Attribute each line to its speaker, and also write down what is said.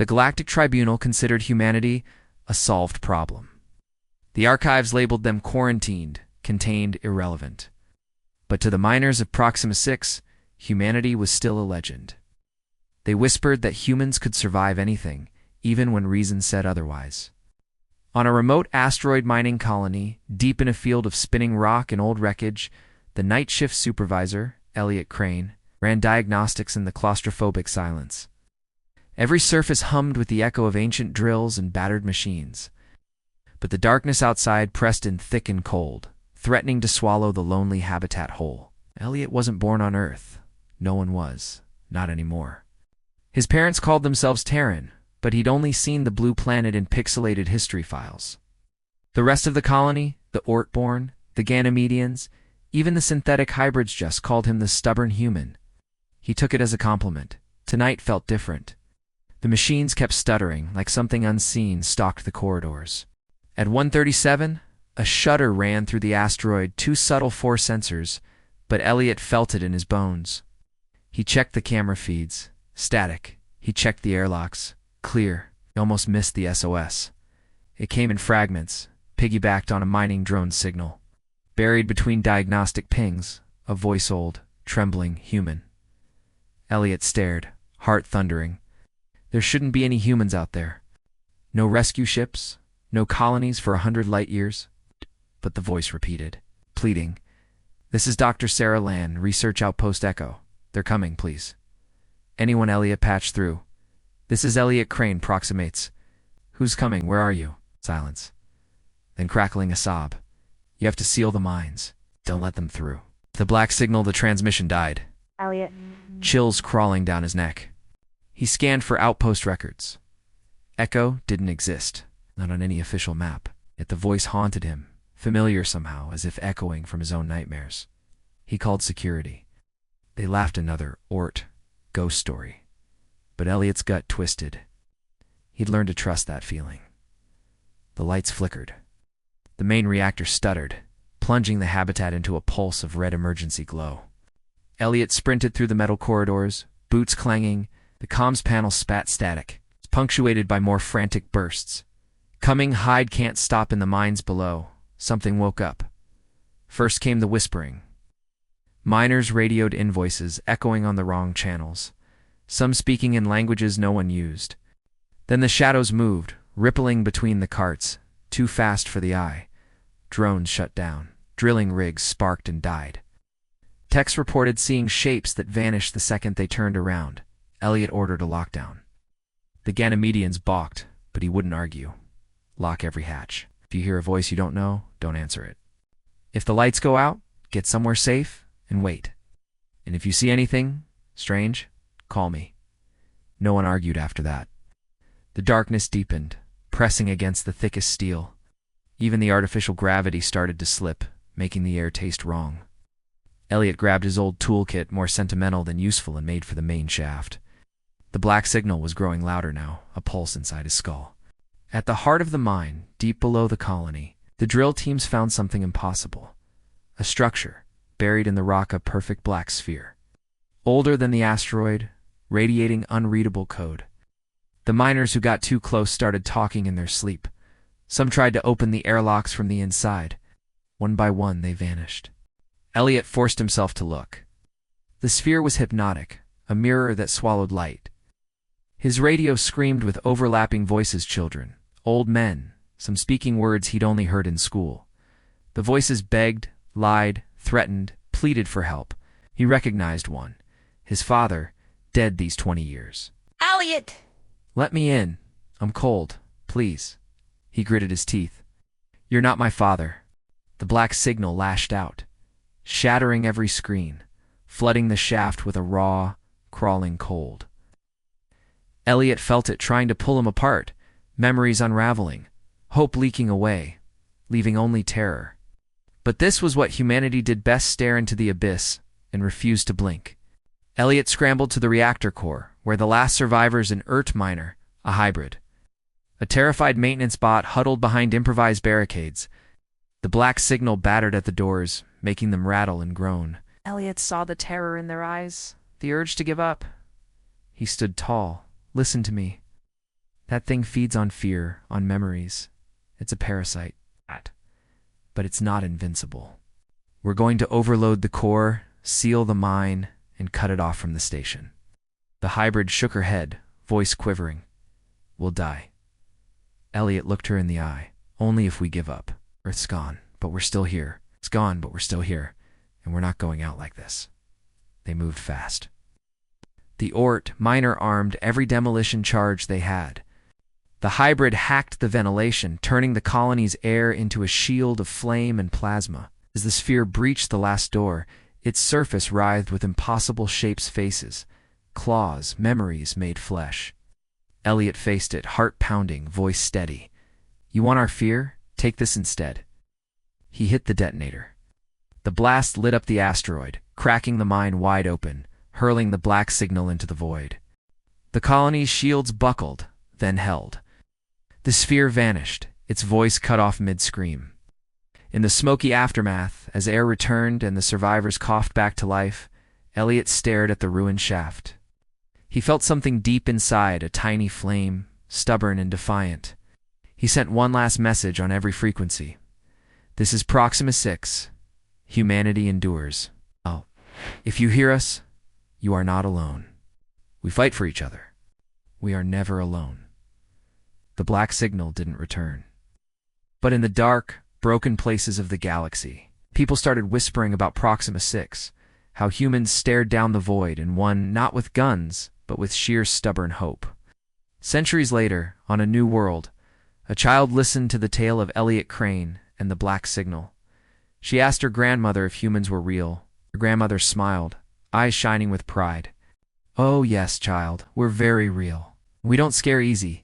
Speaker 1: The Galactic Tribunal considered humanity a solved problem. The archives labeled them quarantined, contained, irrelevant. But to the miners of Proxima 6, humanity was still a legend. They whispered that humans could survive anything, even when reason said otherwise. On a remote asteroid mining colony, deep in a field of spinning rock and old wreckage, the night shift supervisor, Eliot Crane, ran diagnostics in the claustrophobic silence. Every surface hummed with the echo of ancient drills and battered machines. But the darkness outside pressed in thick and cold, threatening to swallow the lonely habitat whole. Eliot wasn't born on Earth. No one was. Not anymore. His parents called themselves Terran, but he'd only seen the blue planet in pixelated history files. The rest of the colony, the Ortborn, the Ganymedians, even the synthetic hybrids just called him the stubborn human. He took it as a compliment. Tonight felt different. The machines kept stuttering, like something unseen stalked the corridors. At 1:37, a shudder ran through the asteroid, too subtle for sensors, but Eliot felt it in his bones. He checked the camera feeds. Static. He checked the airlocks. Clear. He almost missed the SOS. It came in fragments, piggybacked on a mining drone signal. Buried between diagnostic pings, a voice old, trembling, human. Eliot stared, heart thundering. There shouldn't be any humans out there. No rescue ships, no colonies for 100 light years. But the voice repeated, pleading. This is Dr. Sarah Land, Research Outpost Echo. They're coming, please. Anyone Eliot patched through. This is Eliot Crane, Proximates. Who's coming? Where are you? Silence. Then crackling a sob. You have to seal the mines. Don't let them through. The black signal, the transmission died.
Speaker 2: Eliot.
Speaker 1: Chills crawling down his neck. He scanned for outpost records. Echo didn't exist, not on any official map. Yet the voice haunted him, familiar somehow, as if echoing from his own nightmares. He called security. They laughed another ghost story. But Eliot's gut twisted. He'd learned to trust that feeling. The lights flickered. The main reactor stuttered, plunging the habitat into a pulse of red emergency glow. Eliot sprinted through the metal corridors, boots clanging. The comms panel spat static, punctuated by more frantic bursts. Coming hide can't stop in the mines below. Something woke up. First came the whispering. Miners radioed invoices echoing on the wrong channels, some speaking in languages no one used. Then the shadows moved, rippling between the carts, too fast for the eye. Drones shut down. Drilling rigs sparked and died. Techs reported seeing shapes that vanished the second they turned around. Eliot ordered a lockdown. The Ganymedians balked, but he wouldn't argue. Lock every hatch. If you hear a voice you don't know, don't answer it. If the lights go out, get somewhere safe and wait. And if you see anything strange, call me. No one argued after that. The darkness deepened, pressing against the thickest steel. Even the artificial gravity started to slip, making the air taste wrong. Eliot grabbed his old toolkit, more sentimental than useful, and made for the main shaft. The black signal was growing louder now, a pulse inside his skull. At the heart of the mine, deep below the colony, the drill teams found something impossible. A structure, buried in the rock, a perfect black sphere. Older than the asteroid, radiating unreadable code. The miners who got too close started talking in their sleep. Some tried to open the airlocks from the inside. One by one, they vanished. Eliot forced himself to look. The sphere was hypnotic, a mirror that swallowed light. His radio screamed with overlapping voices, children, old men, some speaking words he'd only heard in school. The voices begged, lied, threatened, pleaded for help. He recognized one. His father, dead these 20 years.
Speaker 2: Eliot!
Speaker 1: Let me in. I'm cold. Please. He gritted his teeth. You're not my father. The black signal lashed out, shattering every screen, flooding the shaft with a raw, crawling cold. Eliot felt it trying to pull him apart, memories unraveling, hope leaking away, leaving only terror. But this was what humanity did best: stare into the abyss and refuse to blink. Eliot scrambled to the reactor core, where the last survivors, an ERT miner, a hybrid. A terrified maintenance bot huddled behind improvised barricades. The black signal battered at the doors, making them rattle and groan. Eliot saw the terror in their eyes, the urge to give up. He stood tall. Listen to me. That thing feeds on fear, on memories. It's a parasite. But it's not invincible. We're going to overload the core, seal the mine, and cut it off from the station. The hybrid shook her head, voice quivering. We'll die. Eliot looked her in the eye. Only if we give up. Earth's gone, but we're still here. It's gone, but we're still here. And we're not going out like this. They moved fast. The Ort miner armed every demolition charge they had. The hybrid hacked the ventilation, turning the colony's air into a shield of flame and plasma. As the sphere breached the last door, its surface writhed with impossible shapes, faces, claws, memories made flesh. Eliot faced it, heart pounding, voice steady. You want our fear? Take this instead. He hit the detonator. The blast lit up the asteroid, cracking the mine wide open, hurling the black signal into the void. The colony's shields buckled, then held. The sphere vanished, its voice cut off mid-scream. In the smoky aftermath, as air returned and the survivors coughed back to life, Eliot stared at the ruined shaft. He felt something deep inside, a tiny flame, stubborn and defiant. He sent one last message on every frequency. This is Proxima 6. Humanity endures. Oh, if you hear us, you are not alone. We fight for each other. We are never alone. The black signal didn't return. But in the dark, broken places of the galaxy, people started whispering about Proxima 6, how humans stared down the void and won not with guns, but with sheer stubborn hope. Centuries later, on a new world, a child listened to the tale of Eliot Crane and the black signal. She asked her grandmother if humans were real. Her grandmother smiled, eyes shining with pride. Oh yes, child, we're very real. We don't scare easy.